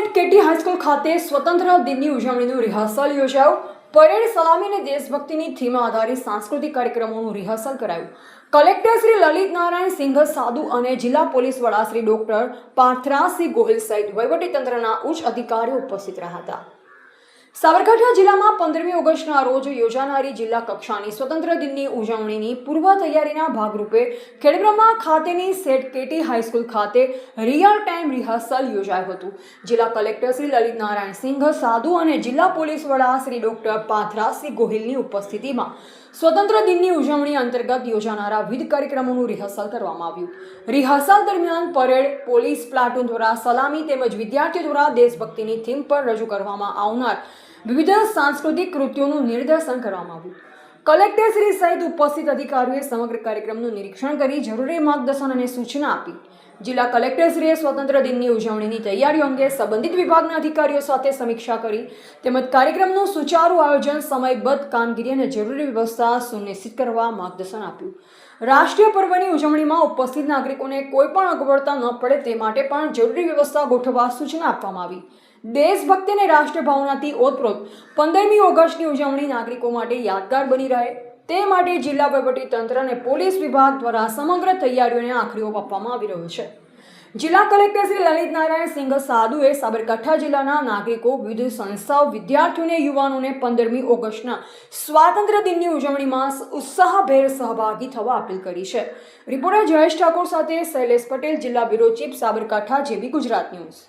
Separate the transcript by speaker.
Speaker 1: Set KT high school ખાતે સ્વતંત્ર દિનની ઉજવણીનું રિહર્સલ યોજાયું. પરેડ, સલામી અને દેશભક્તિની થીમ આધારિત સાંસ્કૃતિક કાર્યક્રમોનું રિહર્સલ કરાયું. કલેક્ટર શ્રી લલિત નારાયણ સિંઘ સાધુ અને જિલ્લા પોલીસ વડા શ્રી ડોક્ટર પાર્થરાજસિંહ ગોહિલ સહિત વહીવટીતંત્રના ઉચ્ચ અધિકારીઓ ઉપસ્થિત રહ્યા હતા. સાબરકાંઠા જિલ્લામાં 15મી ઓગસ્ટના રોજ યોજાનારી જિલ્લા કક્ષાની સ્વતંત્ર દિનની ઉજવણીની પૂર્વ તૈયારીના ભાગરૂપે ખેડબ્રહ્મા ખાતેની સેટ કેટી હાઈસ્કૂલ ખાતે રિયલ ટાઈમ રિહર્સલ યોજાયું હતું. જિલ્લા કલેક્ટર શ્રી લલિત નારાયણ સિંઘ સાધુ અને જિલ્લા પોલીસ વડા શ્રી ડોક્ટર પાર્થરાજસિંહ ગોહિલની ઉપસ્થિતિમાં સ્વતંત્ર દિનની ઉજવણી અંતર્ગત યોજાનારા વિવિધ કાર્યક્રમોનું રિહર્સલ કરવામાં આવ્યું. રિહર્સલ દરમિયાન પરેડ, પોલીસ પ્લાટૂન દ્વારા સલામી તેમજ વિદ્યાર્થીઓ દ્વારા દેશભક્તિની થીમ પર રજૂ કરવામાં આવનાર વિવિધ સાંસ્કૃતિક કૃત્યોનું નિદર્શન કરવામાં આવ્યું. કલેક્ટરશ્રી સહિત ઉપસ્થિત અધિકારીઓએ સમગ્ર કાર્યક્રમનું નિરીક્ષણ કરી જરૂરી માર્ગદર્શન અને સૂચના આપી. જિલ્લા કલેક્ટરશ્રીએ સ્વતંત્ર દિનની ઉજવણીની તૈયારીઓ અંગે સંબંધિત વિભાગના અધિકારીઓ સાથે સમીક્ષા કરી તેમજ કાર્યક્રમનું સુચારુ આયોજન, સમયબદ્ધ કામગીરી અને જરૂરી વ્યવસ્થા સુનિશ્ચિત કરવા માર્ગદર્શન આપ્યું. રાષ્ટ્રીય પર્વની ઉજવણીમાં ઉપસ્થિત નાગરિકોને કોઈ પણ અગવડતા ન પડે તે માટે પણ જરૂરી વ્યવસ્થા ગોઠવવા સૂચના આપવામાં આવી. દેશભક્તિ અને રાષ્ટ્ર ભાવનાથી ઓતપ્રોત 15મી ઓગસ્ટની ઉજવણી નાગરિકો માટે યાદગાર બની રહે તે માટે જિલ્લા વહીવટીતંત્ર અને પોલીસ વિભાગ દ્વારા સમગ્ર તૈયારીઓને આખરી ઓપ આપવામાં આવી રહ્યો છે. જિલ્લા કલેક્ટર શ્રી લલિત નારાયણ સિંઘ સાધુએ સાબરકાંઠા જિલ્લાના નાગરિકો, વિવિધ સંસ્થાઓ, વિદ્યાર્થીઓને, યુવાનોને 15મી ઓગસ્ટના સ્વાતંત્ર્ય દિનની ઉજવણીમાં ઉત્સાહભેર સહભાગી થવા અપીલ કરી છે. રિપોર્ટર જયેશ ઠાકોર સાથે શૈલેષ પટેલ, જિલ્લા બ્યુરો ચીફ, સાબરકાંઠા, જેબી ગુજરાત ન્યૂઝ.